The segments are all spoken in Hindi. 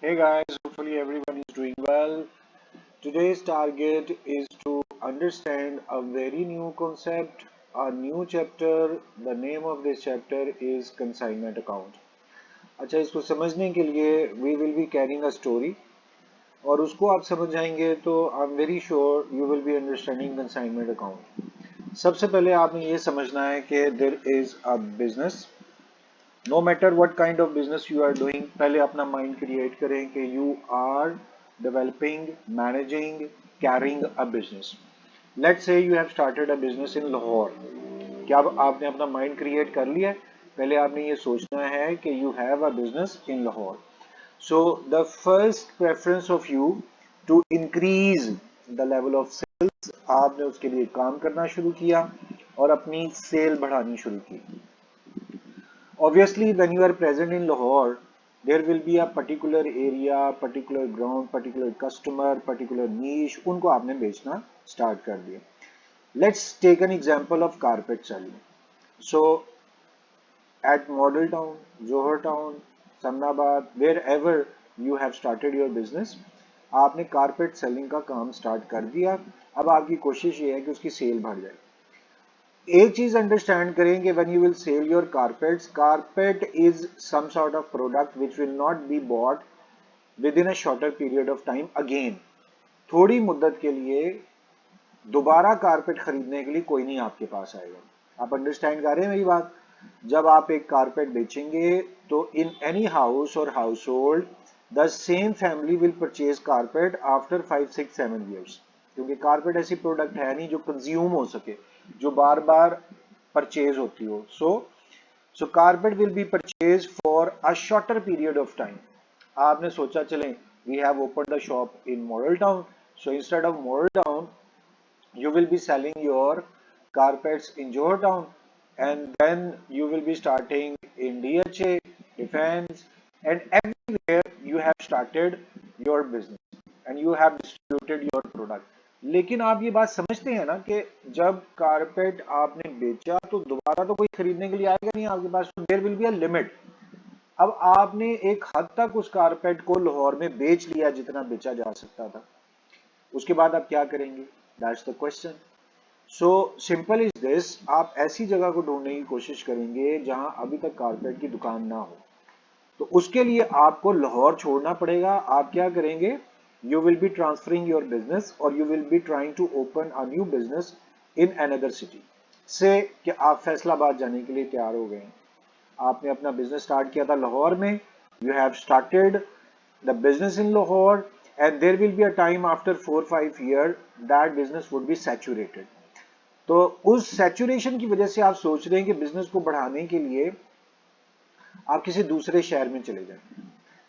Hey guys, hopefully everyone is doing well. Today's target is to understand a very new concept, a new chapter. The name of this chapter is consignment account. अच्छा, इसको समझने के लिए we will be carrying a story और उसको आप समझ जाएंगे तो I'm very sure you will be understanding consignment account. सबसे पहले आपने ये समझना है कि there is a business. No matter what kind of business you are doing, पहले अपना माइंड क्रिएट करें कि you are developing, managing, caring a business. Let's say you have started a business in Lahore. क्या अब आपने अपना माइंड क्रिएट कर लिया है? पहले आपने ये सोचना है कि you have a business in Lahore. So the first preference of you to increase the level of sales, आपने उसके लिए काम करना शुरू किया और अपनी सेल बढ़ानी शुरू की. Obviously, when you are present in Lahore, there will be a particular area, particular ground, particular customer, particular niche. उनको आपने बेचना start कर दिया. Let's take an example of carpet selling. So, at Model Town, Johor Town, Samnabad, wherever you have started your business, आपने carpet selling का काम start कर दिया. अब आपकी कोशिश ये है कि उसकी सेल बढ़ जाए. एक चीज अंडरस्टैंड करें कि when you will sell your carpets, carpet is some sort of product which will not be bought within a shorter period of time again. थोड़ी मुद्दत के लिए दोबारा कारपेट खरीदने के लिए कोई नहीं आपके पास आएगा. आप अंडरस्टैंड कर रहे हैं मेरी बात? जब आप एक कारपेट बेचेंगे तो इन एनी हाउस और house hold the same family will purchase carpet after 5, 6, 7 years, क्योंकि कारपेट ऐसी प्रोडक्ट है नहीं जो कंज्यूम हो सके, जो बार बार परचेज होती हो. So carpet will be purchase for a shorter period of time. आपने सोचा चलें we have open the shop in Model Town, so instead of Model Town you will be selling your carpets in Johor Town, and then you will be starting in DHA, Defense, and everywhere you have started your business and you have distributed your product. लेकिन आप ये बात समझते हैं ना कि जब कारपेट आपने बेचा तो दोबारा तो कोई खरीदने के लिए आएगा नहीं आपके पास, तो there will be a limit. अब आपने एक हद तक उस कारपेट को लाहौर में बेच लिया जितना बेचा जा सकता था. उसके बाद आप क्या करेंगे? That's the question. So simple is this, आप ऐसी जगह को ढूंढने की कोशिश करेंगे जहां अभी तक कारपेट की दुकान ना हो. तो उसके लिए आपको लाहौर छोड़ना पड़ेगा. आप क्या करेंगे? You will be transferring your business और you will be trying to open a new business in another city. से कि आप फैसलाबाद जाने के लिए तैयार हो गए. आपने अपना बिजनेस स्टार्ट किया था लाहौर में. You have started the business in Lahore, and there will be a time after 4, 5 years that business would be saturated. तो उस saturation की वजह से आप सोच रहे हैं कि बिजनेस को बढ़ाने के लिए आप किसी दूसरे शहर में चले जाएं,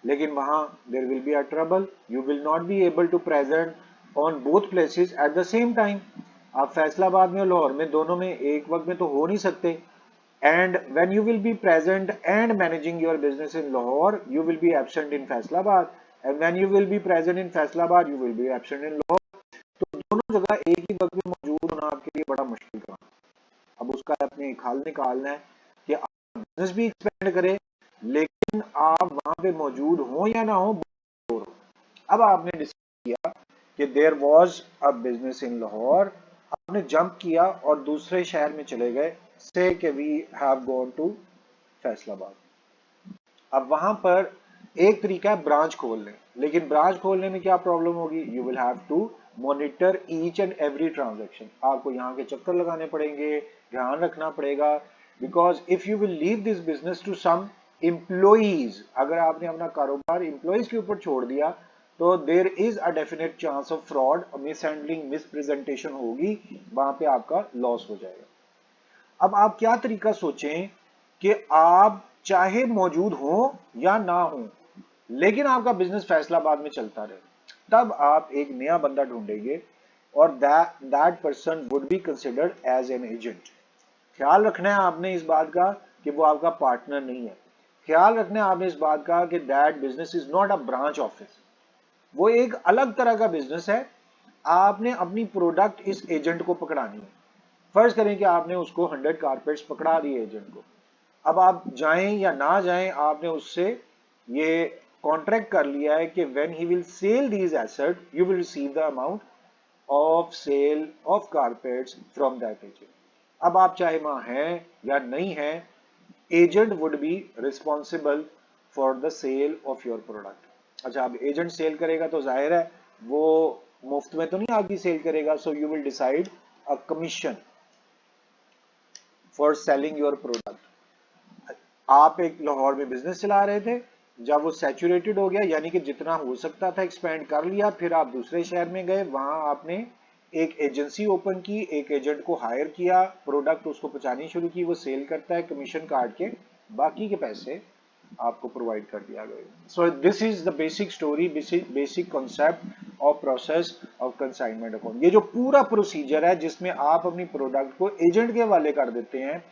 लेकिन वहां there will be a trouble. You will not be able to present on both places at the same time. आप फैसलाबाद में और लाहौर में दोनों में एक वक्त में तो हो नहीं सकते. And when you will be present and managing your business in Lahore, you will be absent in Faisalabad. And when you will be present in Faisalabad, you will be absent in Lahore. तो दोनों जगह एक ही वक्त में मौजूद होना आपके लिए बड़ा मुश्किल काम. अब उसका अपने एक हल निकालना है कि आप बिजनेस भी एक्सपेंड करें लेकिन आप वहां पे मौजूद हो या ना हो. अब आपने डिसाइड किया कि there was a business in Lahore. आपने जंप किया और दूसरे शहर में चले गए. से कि we have gone to Faisalabad. अब वहां पर एक तरीका है ब्रांच खोलने, लेकिन ब्रांच खोलने में क्या प्रॉब्लम होगी? You will have to monitor each and every transaction. आपको यहाँ के चक्कर लगाने पड़ेंगे, ध्यान रखना पड़ेगा. Because if you will leave this business to some employees, अगर आपने अपना कारोबार एम्प्लॉइज के ऊपर छोड़ दिया तो there is a definite chance of fraud, miss handling, miss presentation होगी, वहां पे आपका लॉस हो जाएगा. अब आप क्या तरीका सोचें कि आप चाहे मौजूद हो या ना हो लेकिन आपका बिजनेस फैसलाबाद में चलता रहे. तब आप एक नया बंदा ढूंढेंगे और that person would be considered as an agent. ख्याल रखना है आपने इस बात का कि वो आपका पार्टनर नहीं है. ख्याल रखना है आपने इस बात का कि that business is not a branch office. वो एक अलग तरह का बिजनेस है. आपने अपनी प्रोडक्ट इस एजेंट को पकड़ानी है. फर्ज करें कि आपने उसको 100 कारपेट्स पकड़ा दिए एजेंट को. अब आप जाएं या ना जाएं, आपने उससे ये कॉन्ट्रैक्ट कर लिया है कि when he will sell these asset you will receive the amount of sale of carpets from that agent. अब आप चाहे वहां हैं या नहीं हैं, agent would be responsible for the sale of your product. अच्छा, अब एजेंट सेल करेगा तो जाहिर है वो मुफ्त में तो नहीं आपकी सेल करेगा, सो you will decide a commission for selling your product. आप एक लाहौर में बिजनेस चला रहे थे, जब वो सैचुरेटेड हो गया यानी कि जितना हो सकता था एक्सपेंड कर लिया, फिर आप दूसरे शहर में गए, वहां आपने एक एजेंसी ओपन की, एक एजेंट को हायर किया, प्रोडक्ट उसको पहुंचानी शुरू की, वो सेल करता है, कमीशन काट के बाकी के पैसे आपको प्रोवाइड कर दिया गया। So this is the basic story, basic concept of process of consignment account. ये जो पूरा प्रोसीजर है जिसमें आप अपनी प्रोडक्ट को एजेंट के हवाले कर देते हैं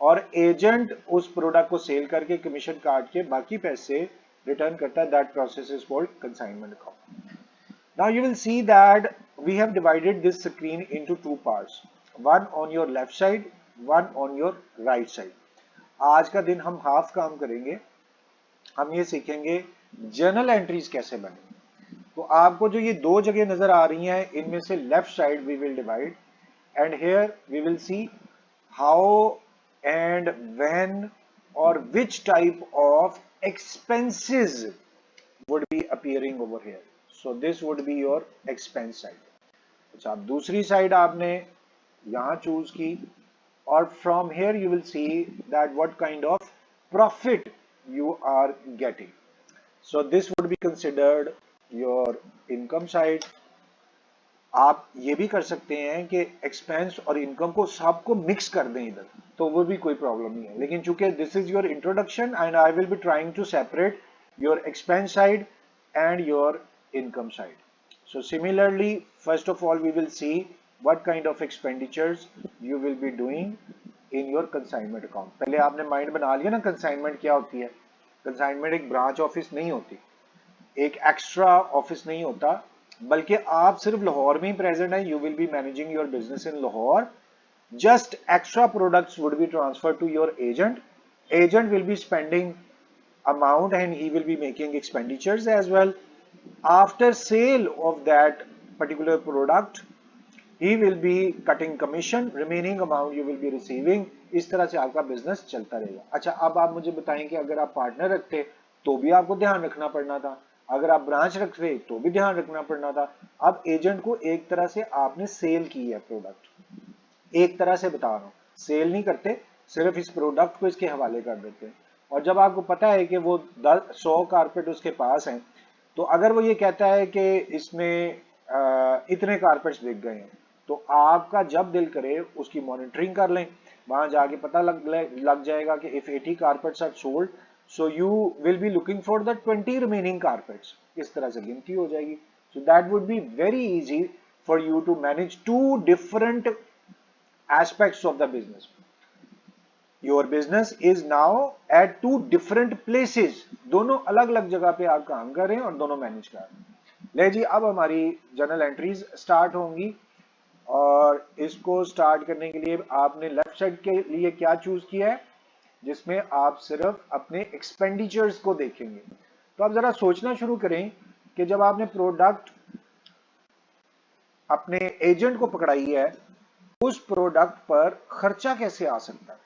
और एजेंट उस प्रोडक्ट को सेल करके कमीशन काट के बाकी पैसे रिटर्न करता है, that process is called consignment account. Now you will see that we have divided this screen into two parts, one on your left side, one on your right side. आज का दिन हम हाफ काम करेंगे, हम ये सीखेंगे जर्नल एंट्रीज कैसे बने। तो आपको जो ये दो जगह नजर आ रही हैं, इनमें से left side we will divide and here we will see how and when और which type of expenses would be appearing over here. So this would be your expense side. अच्छा, अब दूसरी साइड आपने यहां चूज की और from here you will see that what kind of profit you are getting. So this would be considered your income side. आप ये भी कर सकते हैं कि एक्सपेंस और इनकम को सबको मिक्स कर दें इधर, तो वो भी कोई प्रॉब्लम नहीं है, लेकिन चूंकि this is your introduction and I will be trying to separate your expense side and your income side. So similarly, first of all we will see what kind of expenditures you will be doing in your consignment account. पहले आपने माइंड बना लिया ना कंसाइनमेंट क्या होती है। कंसाइनमेंट एक ब्रांच ऑफिस नहीं होती, एक एक्स्ट्रा ऑफिस नहीं होता, बल्कि आप सिर्फ लाहौर में ही प्रेजेंट है, you will be managing your business in Lahore, just extra products would be transferred to your agent. Agent will be spending amount and he will be making expenditures as well. After sale of that particular product he will be cutting commission, remaining amount you will be receiving. इस तरह से आपका बिजनेस चलता रहेगा। अच्छा, अब आप मुझे बताएं कि अगर आप पार्टनर रखते तो भी आपको ध्यान रखना पड़ना था, अगर आप ब्रांच रखते तो भी ध्यान रखना पड़ना था। अब एजेंट को एक तरह से आपने सेल की है प्रोडक्ट, एक तरह से बता रहा हूं, सेल नहीं करते, सिर्फ इस प्रोडक्ट को इसके हवाले कर देते हैं। और जब आपको पता है कि वो 100 कारपेट उसके पास हैं, तो अगर वो ये कहता है कि इसमें इतने कारपेट्स बिक गए हैं, तो आपका जब दिल करे उसकी मॉनिटरिंग कर लें, वहां जाके पता लग जाएगा कि if 80 carpets are sold so you will be looking for the 20 remaining carpets. इस तरह से गिनती हो जाएगी। So that would be very easy for you to manage two different aspects of the business. Your business is now at two different places. दोनों अलग अलग जगह पे आप काम कर रहे हैं और दोनों मैनेज कर रहे हैं। ले जी, अब हमारी जर्नल एंट्रीज स्टार्ट होंगी और इसको स्टार्ट करने के लिए आपने लेफ्ट साइड के लिए क्या चूज किया है, जिसमें आप सिर्फ अपने एक्सपेंडिचर्स को देखेंगे। तो आप जरा सोचना शुरू करें कि जब आपने प्रोडक्ट अपने एजेंट को पकड़ाई है, उस प्रोडक्ट पर खर्चा कैसे आ सकता है।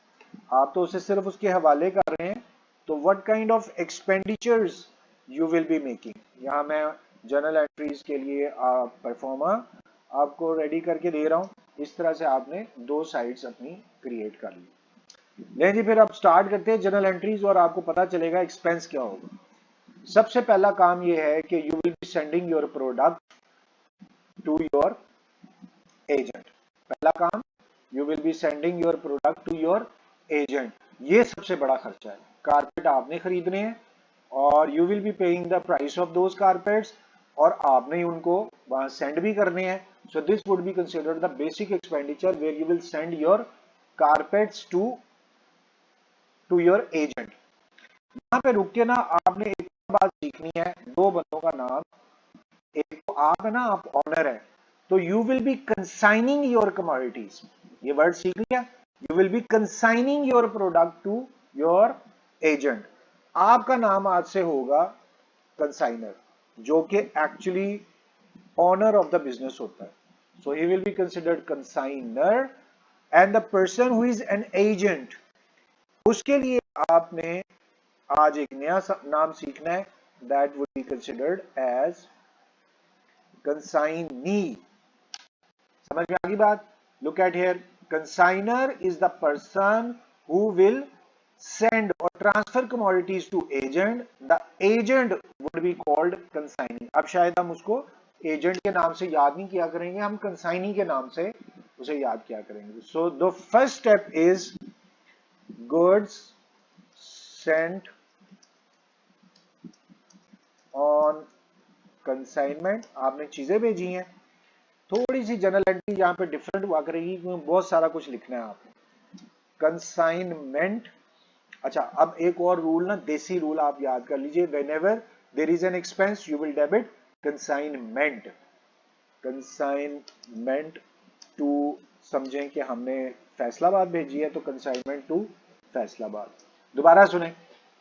आप तो उसे सिर्फ उसके हवाले कर रहे हैं, तो what kind of expenditures you will be making. यहां मैं जर्नल एंट्रीज के लिए परफॉर्मर आपको रेडी करके दे रहा हूं। इस तरह से आपने दो साइड्स अपनी क्रिएट कर ली। लेकिन जी, फिर आप स्टार्ट करते हैं जर्नल एंट्रीज और आपको पता चलेगा एक्सपेंस क्या होगा। सबसे पहला काम यह है कि you will be sending your product to your agent. पहला काम, you will be sending your product to your agent. ये सबसे बड़ा खर्चा है। कारपेट आपने खरीदने हैं और you will be paying the price of those carpets, और आपने उनको वहां सेंड भी करने हैं। So this would be considered the basic expenditure where you will send your carpets to your agent. यहां पे रुक के ना आपने एक बात सीखनी है, दो बंदों का नाम, एक तो आप है ना, आप ऑनर है, तो you will be consigning your commodities. ये वर्ड सीख लिया, you will be consigning your product to your agent. आपका नाम आज से होगा कंसाइनर, जो कि actually owner of the business होता है. So he will be considered consignor. And the person who is an agent, उसके लिए आपने आज एक नया नाम सीखना है, that would be considered as consignee. समझ में आ गई बात? Look at here, consignor is the person who will send or transfer commodities to agent. The agent would be called consignee. अब शायद हम उसको एजेंट के नाम से याद नहीं किया करेंगे, हम कंसाइनी के नाम से उसे याद किया करेंगे. सो the first step is goods sent on consignment. आपने चीजें भेजी हैं. थोड़ी सी जनरल एंट्री यहाँ पे डिफरेंट हुआ करेगी क्योंकि बहुत सारा कुछ लिखना है आपने. कंसाइनमेंट. अच्छा, अब एक और रूल ना, देसी रूल आप याद कर लीजिए. Whenever there is an expense you will debit consignment. Consignment to, समझें कि हमने फैसलाबाद भेजी है तो कंसाइनमेंट टू फैसलाबाद. दोबारा सुने,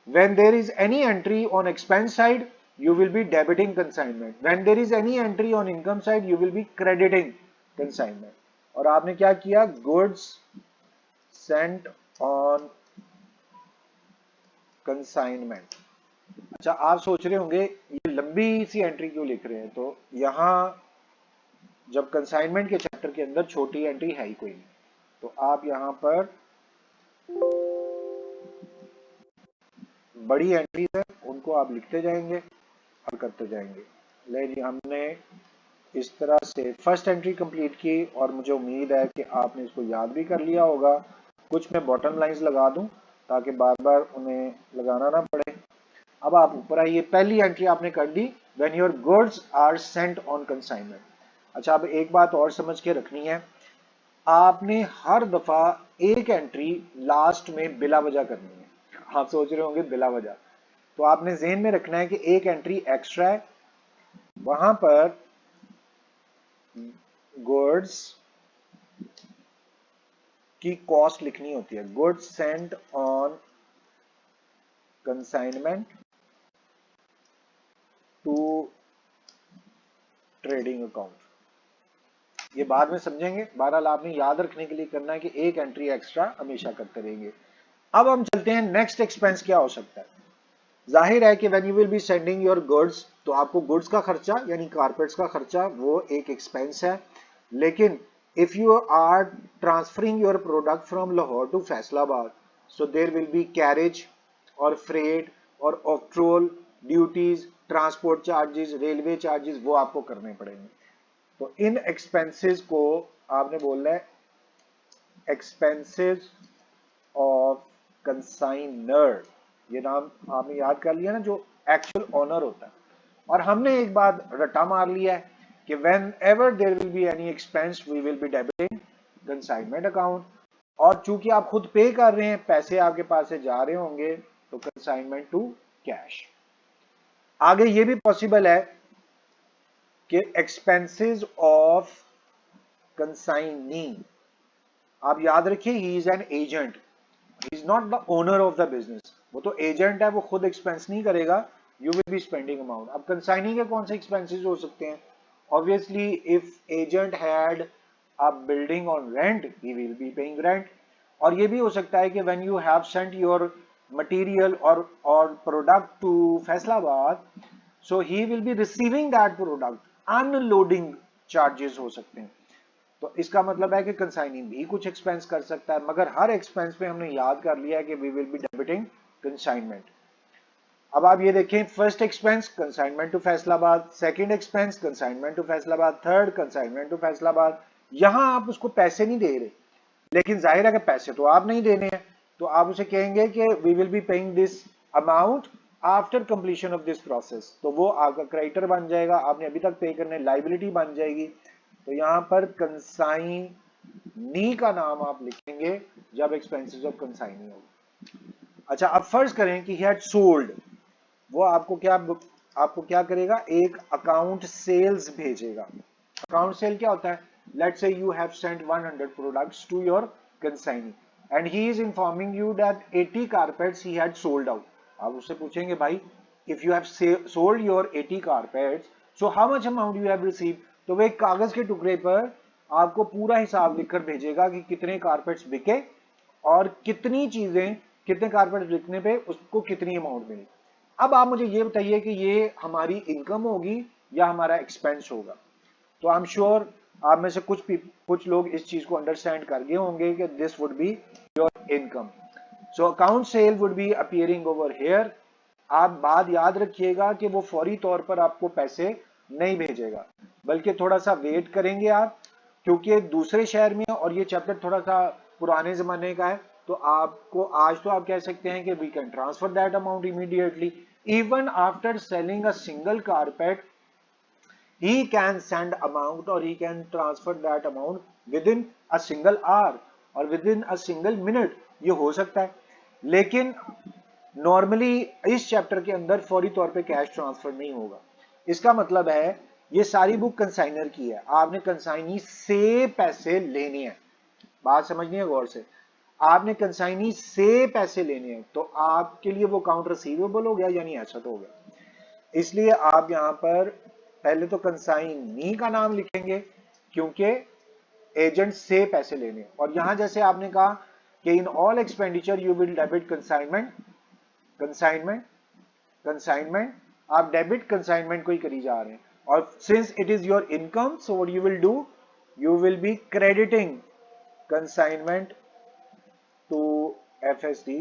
when there is any entry on expense side you will be debiting consignment. When there is any entry on income side you will be crediting consignment. और आपने क्या किया? goods sent on consignment. अच्छा, आप सोच रहे होंगे ये लंबी सी एंट्री क्यों लिख रहे हैं, तो यहां जब कंसाइनमेंट के चैप्टर के अंदर छोटी एंट्री है ही कोई नहीं, तो आप यहां पर बड़ी एंट्री है उनको आप लिखते जाएंगे और करते जाएंगे. ले जी, हमने इस तरह से फर्स्ट एंट्री कंप्लीट की और मुझे उम्मीद है कि आपने इसको याद भी कर लिया होगा. कुछ मैं बॉटम लाइंस लगा दूं ताकि बार बार उन्हें लगाना ना पड़े. अब आप ऊपर आइए. पहली एंट्री आपने कर दी, when your goods are sent on consignment. अच्छा, अब एक बात और समझ के रखनी है, आपने हर दफा एक एंट्री लास्ट में बिला वजह करनी है. आप सोच रहे होंगे बिला वजह, तो आपने ज़हन में रखना है कि एक एंट्री एक्स्ट्रा है, वहां पर गुड्स की कॉस्ट लिखनी होती है. Goods sent on consignment to trading account. ये बाद में समझेंगे. बहरहाल आपने याद रखने के लिए करना है कि एक एंट्री एक्स्ट्रा हमेशा करते रहेंगे. अब हम चलते हैं नेक्स्ट एक्सपेंस क्या हो सकता है. जाहिर है कि when you will be sending your goods, तो आपको गुड्स का खर्चा यानी कारपेट्स का खर्चा वो एक एक्सपेंस है. लेकिन if you are transferring your product from Lahore to Faisalabad, so there will be carriage और फ्रेट और octroi duties, transport charges, railway charges, वो आपको करने पड़ेंगे. तो इन एक्सपेंसेस को आपने बोलना है एक्सपेंसेस ऑफ कंसाइनर. ये नाम आपने याद कर लिया ना, जो एक्चुअल ऑनर होता है. और हमने एक बात रटा मार लिया है कि whenever there will be any expense we will be debiting consignment account. और चूंकि आप खुद पे कर रहे हैं, पैसे आपके पास से जा रहे होंगे, तो कंसाइनमेंट टू कैश. आगे ये भी पॉसिबल है कि एक्सपेंसेस ऑफ कंसाइनी. आप याद रखिए, he is an agent, he is not the owner of the business. वो तो एजेंट है, वो खुद एक्सपेंस नहीं करेगा. You will be spending amount. अब कंसाइनी के कौन से एक्सपेंसेस हो सकते हैं? Obviously if agent had a building on rent, he will be paying rent. और ये भी हो सकता है कि when you have Saint your material और product to Faisalabad, so he will be receiving that product. Unloading charges हो सकते हैं. तो इसका मतलब है कि कंसाइनी भी कुछ एक्सपेंस कर सकता है, मगर हर एक्सपेंस पे हमने याद कर लिया है कि we will be debiting consignment. अब आप ये देखें, first expense consignment to Faisalabad, second expense consignment to Faisalabad, third consignment to Faisalabad. यहां आप उसको पैसे नहीं दे रहे, लेकिन जाहिर है कि पैसे तो आप नहीं देने हैं, तो आप उसे कहेंगे कि we will be paying this amount after completion of this process. तो वो आपका क्रेडिटर बन जाएगा, आपने अभी तक पे करने, लाइबिलिटी बन जाएगी. तो यहां पर कंसाइनी का नाम आप लिखेंगे जब एक्सपेंसेस ऑफ कंसाइनी होगा. अच्छा, अब फर्ज करें कि ही हैड सोल्ड. वो आपको क्या करेगा? एक अकाउंट सेल्स भेजेगा. अकाउंट सेल क्या होता है? Let's say you have sent 100 products to your consignee and he is informing you that 80 carpets he had sold out. आप उससे पूछेंगे भाई if you have sold your 80 carpets, so how much amount you have received? तो वो एक कागज के टुकड़े पर आपको पूरा हिसाब लिखकर भेजेगा कि कितने कारपेट्स बिके और कितनी चीजें, कितने कारपेट्स बिकने पे उसको कितनी अमाउंट मिली। अब आप मुझे ये बताइए कि ये हमारी इनकम होगी या हमारा एक्सपेंस होगा। तो आई एम श्योर आप में से कुछ लोग इस चीज को अंडरस्टैंड कर गए होंगे कि this would be your income. So account cell would be appearing over here. आप बात याद रखिएगा कि वो फौरी तौर पर आपको पैसे नहीं भेजेगा, बल्कि थोड़ा सा वेट करेंगे आप, क्योंकि दूसरे शहर में और ये चैप्टर थोड़ा सा पुराने जमाने का है। तो आपको आज तो आप कह सकते हैं कि we can transfer that amount immediately even after selling a single carpet. he can send amount or he can transfer that amount within a single hour or within a single minute, ये हो सकता है। लेकिन नॉर्मली इस चैप्टर के अंदर फौरी तौर पे कैश ट्रांसफर नहीं होगा। इसका मतलब है ये सारी बुक कंसाइनर की है, आपने कंसाइनी से पैसे लेने हैं। बात समझनी है गौर से, आपने कंसाइनी से पैसे लेने हैं, तो आपके लिए वो अकाउंट रिसीवेबल हो गया यानी एसेट हो गया। इसलिए आप यहाँ पर पहले तो कंसाइनी का नाम लिखेंगे क्योंकि एजेंट से पैसे लेने। और यहां जैसे आपने कहा कि in all expenditure you will debit consignment, consignment, consignment, आप डेबिट कंसाइनमेंट को ही करी जा रहे हैं। और since it is your income, so what you will do, you will be crediting consignment to FSD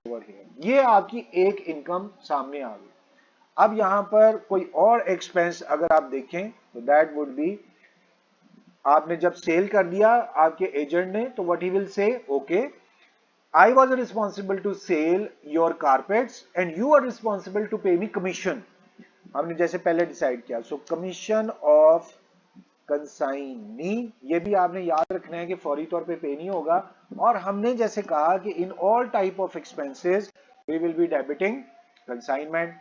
over here. ये आपकी एक इनकम सामने आ गई। अब यहां पर कोई और एक्सपेंस अगर आप देखें तो दैट वुड बी, आपने जब सेल कर दिया आपके एजेंट ने, तो what he will say, okay I was responsible to sell your carpets and you are responsible to pay me commission. हमने जैसे पहले डिसाइड किया, सो कमीशन ऑफ कंसाइनी, ये भी आपने याद रखना है कि फौरी तौर पे पे नहीं होगा। और हमने जैसे कहा कि in all type of expenses we will be debiting consignment.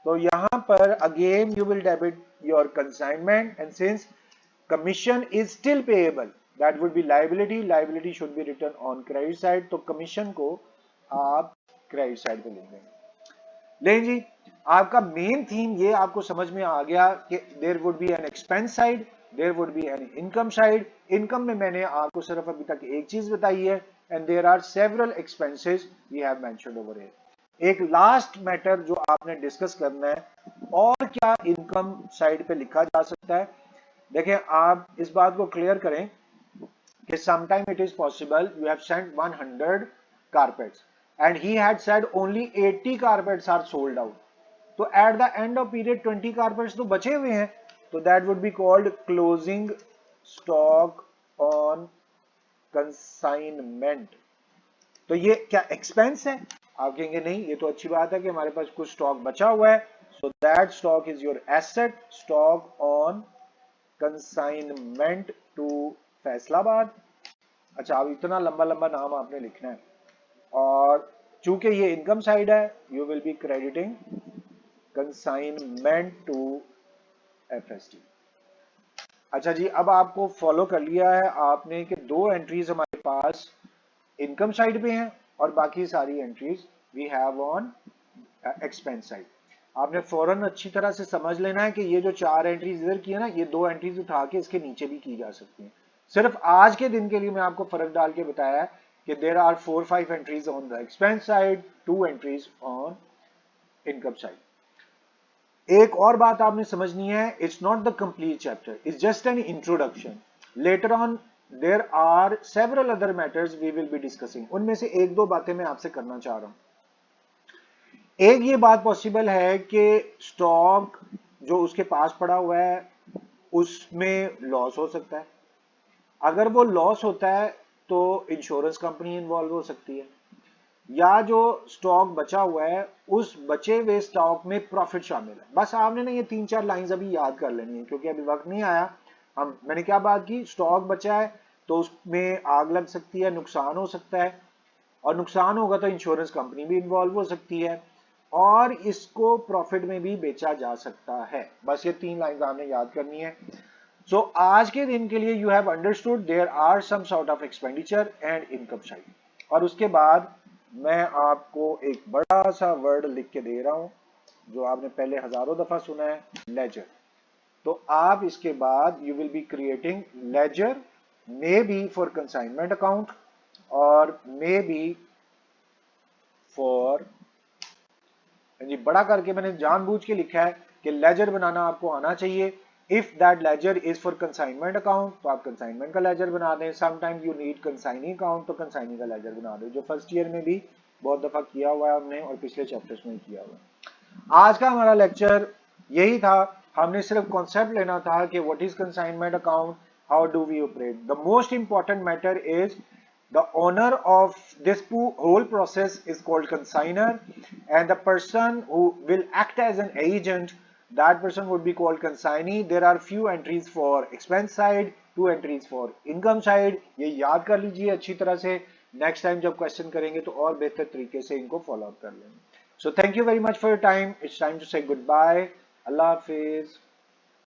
तो यहां पर again you will debit your consignment and since commission is still payable that would be liability, liability should be written on credit side, तो कमीशन को आप क्रेडिट साइड पे लिख देंगे। लेकिन जी आपका मेन थीम ये आपको समझ में आ गया कि there would be an expense side, there would be an income side. Income में मैंने आपको सिर्फ अभी तक एक चीज बताई है and there are several expenses we have mentioned over here. एक लास्ट मैटर जो आपने डिस्कस करना है, और क्या इनकम साइड पे लिखा जा सकता है। देखें आप इस बात को क्लियर करें कि sometime it is possible you have sent 100 carpets and he had said only 80 carpets are sold out, तो at the end of period 20 carpets तो बचे हुए हैं, तो that would be called closing stock on consignment. तो ये क्या एक्सपेंस है? आप कहेंगे नहीं, ये तो अच्छी बात है कि हमारे पास कुछ स्टॉक बचा हुआ है, so that stock is your asset, stock on consignment to Faisalabad. अच्छा, अब इतना लंबा लंबा नाम आपने लिखना है, और चूंकि ये इनकम साइड है you will be crediting consignment to FST. अच्छा जी, अब आपको फॉलो कर लिया है आपने कि दो एंट्रीज हमारे पास इनकम साइड पे हैं और बाकी सारी entries we have on expense side. आपने फौरन अच्छी तरह से समझ लेना है कि ये जो चार एंट्रीज इधर की है ना, ये दो एंट्रीज उठा के इसके नीचे भी की जा सकती हैं। सिर्फ आज के दिन के लिए मैं आपको फर्क डाल के बताया कि there are 4-5 entries on the expense side, 2 entries on income side. एक और बात आपने समझनी है, it's not the complete chapter, it's just an introduction. Later on there are several other matters we will be discussing. उनमें से एक दो बातें मैं आपसे करना चाह रहा हूं। एक ये बात पॉसिबल है कि स्टॉक जो उसके पास पड़ा हुआ है उसमें लॉस हो सकता है। अगर वो लॉस होता है तो इंश्योरेंस कंपनी इन्वॉल्व हो सकती है, या जो स्टॉक बचा हुआ है उस बचे हुए स्टॉक में प्रॉफिट शामिल है। बस आपने ना ये 3-4 लाइंस अभी याद कर लेनी है क्योंकि अभी वक्त नहीं आया। मैंने क्या बात की, स्टॉक बचा है तो उसमें आग लग सकती है, नुकसान हो सकता है, और नुकसान होगा तो इंश्योरेंस कंपनी भी इन्वॉल्व हो सकती है, और इसको प्रॉफिट में भी बेचा जा सकता है। बस ये 3 लाइंस आपने याद करनी है। सो आज के दिन के लिए you have understood there are some sort of expenditure and income side. और उसके बाद मैं आपको एक बड़ा सा वर्ड लिख के दे रहा हूं, जो आपने पहले हजारों दफा सुना है, लेजर। तो आप इसके बाद you will be creating ledger, maybe for consignment account और मे बी फॉर, जी बड़ा करके मैंने जानबूझ के लिखा है कि लेजर बनाना आपको आना चाहिए। If that ledger is for consignment account तो आप कंसाइनमेंट का लेजर बना दें। Sometimes you need consignee account तो कंसाइनी का लेजर बना दें, जो फर्स्ट ईयर में भी बहुत दफा किया हुआ है हमने और पिछले चैप्टर्स में किया हुआ है। आज का हमारा लेक्चर यही था, हमने सिर्फ कॉन्सेप्ट लेना था कि what is consignment account, how do we operate. The most important matter is the owner of this whole process is called consignor, and the person who will act as an agent, that person would be called consignee. There are few entries for expense side, 2 entries for income side. ये याद कर लीजिए अच्छी तरह से, नेक्स्ट टाइम जब क्वेश्चन करेंगे तो और बेहतर तरीके से इनको फॉलो अप कर लेंगे। So thank you very much for your time. It's time to say goodbye. Allah Hafiz.